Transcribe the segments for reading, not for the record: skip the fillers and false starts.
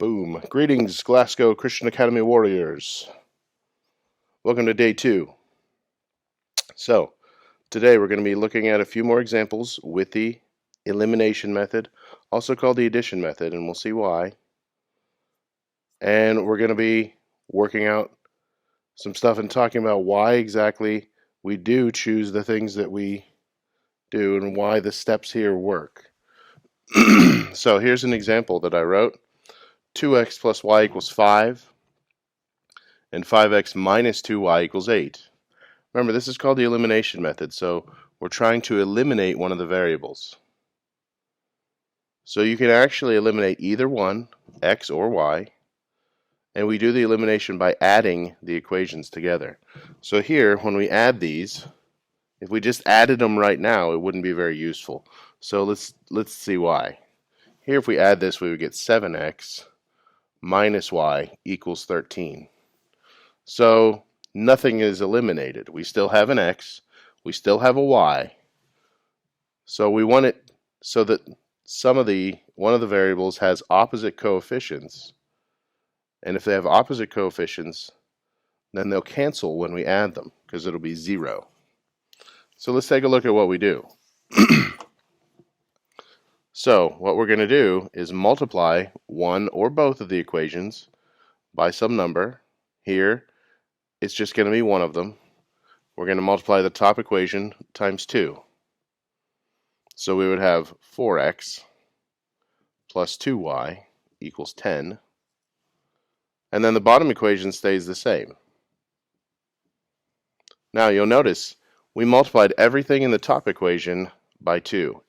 Boom. Greetings, Glasgow Christian Academy Warriors. Welcome to day 2. So, today we're going to be looking at a few more examples with the elimination method, also called the addition method, and we'll see why. And we're going to be working out some stuff and talking about why exactly we do choose the things that we do and why the steps here work. So here's an example that I wrote. 2x plus y equals 5, and 5x minus 2y equals 8. Remember, this is called the elimination method, so we're trying to eliminate one of the variables. So you can actually eliminate either one, x or y, and we do the elimination by adding the equations together. So here, when we add these, if we just added them right now, it wouldn't be very useful. So let's see why. Here, if we add this, we would get 7x minus y equals 13. So nothing is eliminated. We still have an x, we still have a y. So we want it so that one of the variables has opposite coefficients. And if they have opposite coefficients, then they'll cancel when we add them, because it'll be 0. So let's take a look at what we do. So what we're going to do is multiply one or both of the equations by some number. Here, it's just going to be one of them. We're going to multiply the top equation times 2. So we would have 4x plus 2y equals 10. And then the bottom equation stays the same. Now you'll notice we multiplied everything in the top equation by 2.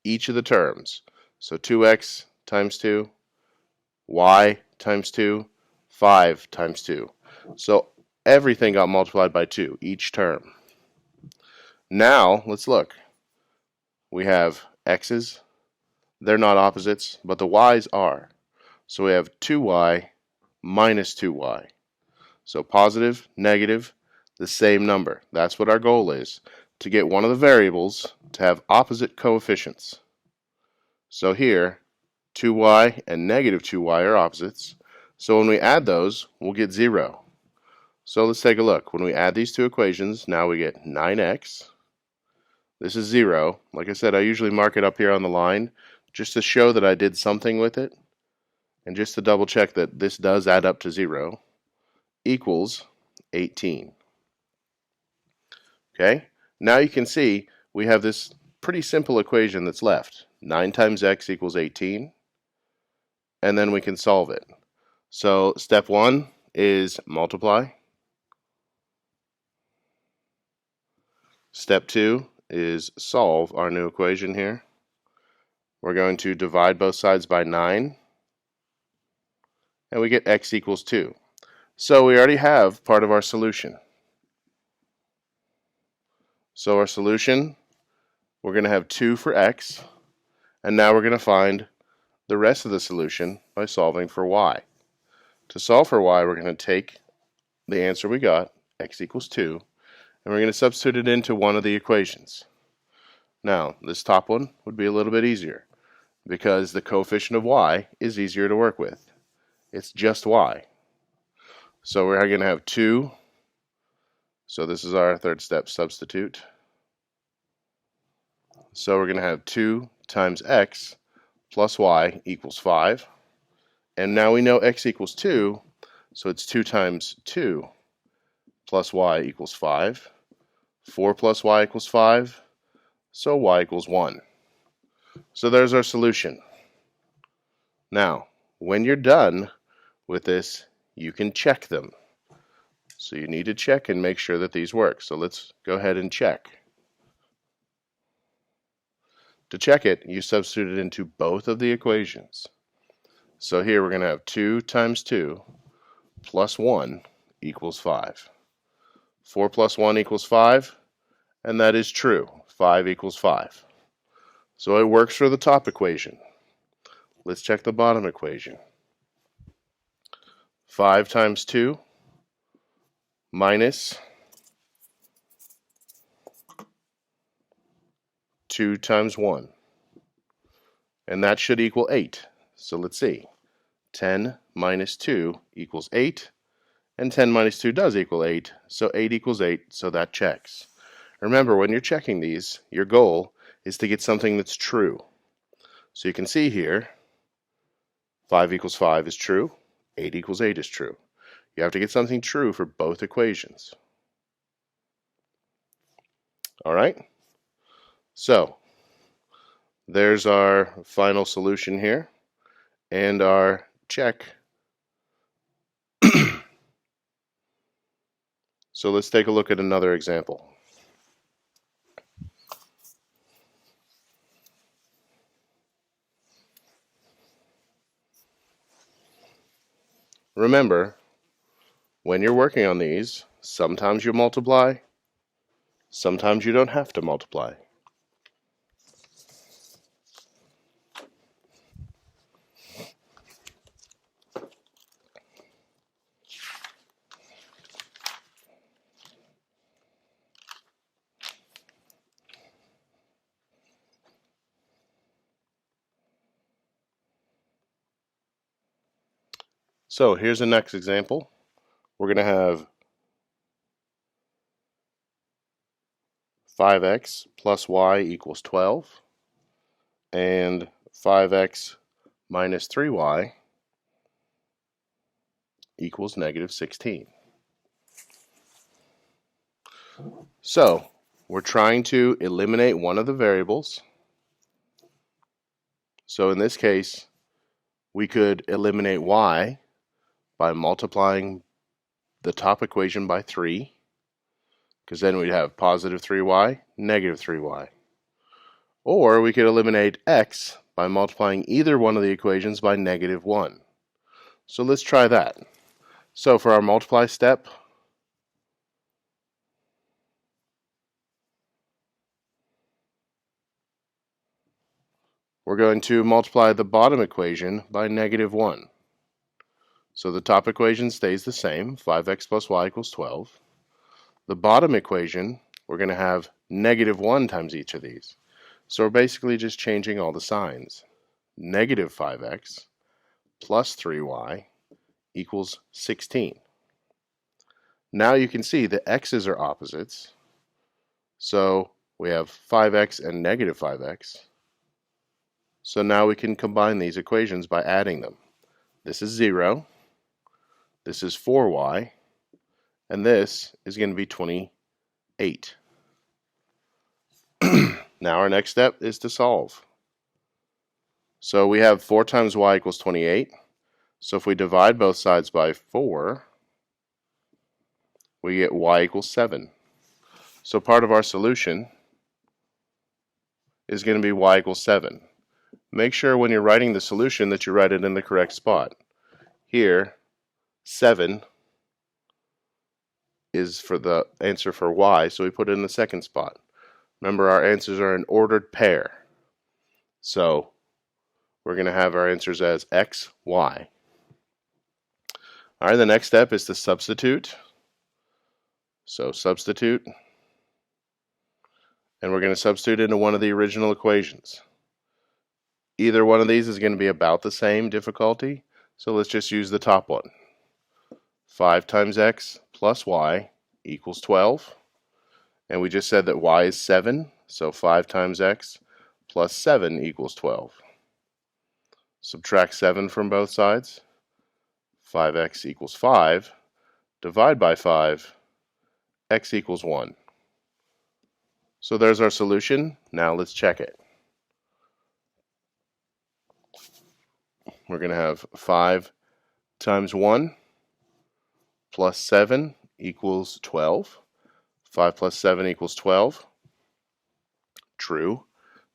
Each of the terms. So 2x times 2, y times 2, 5 times 2. So everything got multiplied by 2, each term. Now, let's look. We have x's. They're not opposites, but the y's are. So we have 2y minus 2y. So positive, negative, the same number. That's what our goal is, to get one of the variables to have opposite coefficients. So here, 2y and negative 2y are opposites. So when we add those, we'll get 0. So let's take a look. When we add these two equations, now we get 9x. This is 0. Like I said, I usually mark it up here on the line just to show that I did something with it, and just to double check that this does add up to 0, equals 18. Okay, now you can see we have this pretty simple equation that's left. 9 times x equals 18, and then we can solve it. So step 1 is multiply. Step 2 is solve our new equation here. We're going to divide both sides by 9, and we get x equals 2. So we already have part of our solution. So our solution, we're going to have 2 for x, and now we're going to find the rest of the solution by solving for y. To solve for y, we're going to take the answer we got, x equals 2, and we're going to substitute it into one of the equations. Now, this top one would be a little bit easier, because the coefficient of y is easier to work with. It's just y. So we're going to have 2. So this is our third step, substitute. So we're going to have 2 times x plus y equals 5. And now we know x equals 2, so it's 2 times 2 plus y equals 5. 4 plus y equals 5, so y equals 1. So there's our solution. Now, when you're done with this, you can check them. So you need to check and make sure that these work. So let's go ahead and check. To check it, you substitute it into both of the equations. So here we're going to have 2 times 2 plus 1 equals 5. 4 plus 1 equals 5, and that is true. 5 equals 5. So it works for the top equation. Let's check the bottom equation. 5 times 2 minus 2 times 1. And that should equal 8. So let's see. 10 minus 2 equals 8, and 10 minus 2 does equal 8, so 8 equals 8, so that checks. Remember, when you're checking these, your goal is to get something that's true. So you can see here, 5 equals 5 is true, 8 equals 8 is true. You have to get something true for both equations. All right? So, there's our final solution here, and our check. So let's take a look at another example. Remember, when you're working on these, sometimes you multiply, sometimes you don't have to multiply. So here's the next example. We're going to have 5x plus y equals 12, and 5x minus 3y equals negative 16. So we're trying to eliminate one of the variables. So in this case, we could eliminate y by multiplying the top equation by 3, because then we'd have positive 3y, negative 3y. Or we could eliminate x by multiplying either one of the equations by negative 1. So let's try that. So for our multiply step, we're going to multiply the bottom equation by negative 1. So the top equation stays the same, 5x plus y equals 12. The bottom equation, we're going to have negative 1 times each of these. So we're basically just changing all the signs. Negative 5x plus 3y equals 16. Now you can see the x's are opposites. So we have 5x and negative 5x. So now we can combine these equations by adding them. This is 0. This is 4y. And this is going to be 28. Now our next step is to solve. So we have 4 times y equals 28. So if we divide both sides by 4, we get y equals 7. So part of our solution is going to be y equals 7. Make sure when you're writing the solution that you write it in the correct spot. Here, 7 is for the answer for y, so we put it in the second spot. Remember, our answers are an ordered pair. So we're going to have our answers as x, y. All right, the next step is to substitute. So substitute. And we're going to substitute into one of the original equations. Either one of these is going to be about the same difficulty, so let's just use the top one. 5 times x plus y equals 12. And we just said that y is 7, so 5 times x plus 7 equals 12. Subtract 7 from both sides. 5x equals 5. Divide by 5. X equals 1. So there's our solution. Now let's check it. We're going to have 5 times 1 plus 7 equals 12. 5 plus 7 equals 12. True.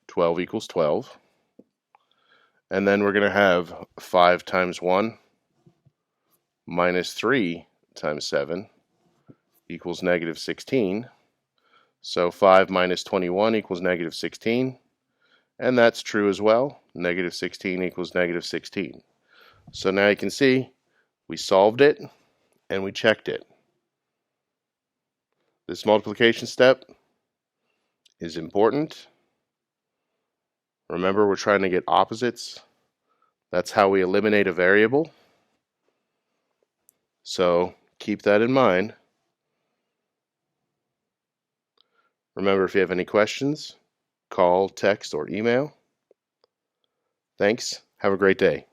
12 equals 12. And then we're going to have 5 times 1 minus 3 times 7 equals negative 16. So 5 minus 21 equals negative 16. And that's true as well. Negative 16 equals negative 16. So now you can see we solved it and we checked it. This multiplication step is important. Remember, we're trying to get opposites. That's how we eliminate a variable. So keep that in mind. Remember, if you have any questions, call, text, or email. Thanks. Have a great day.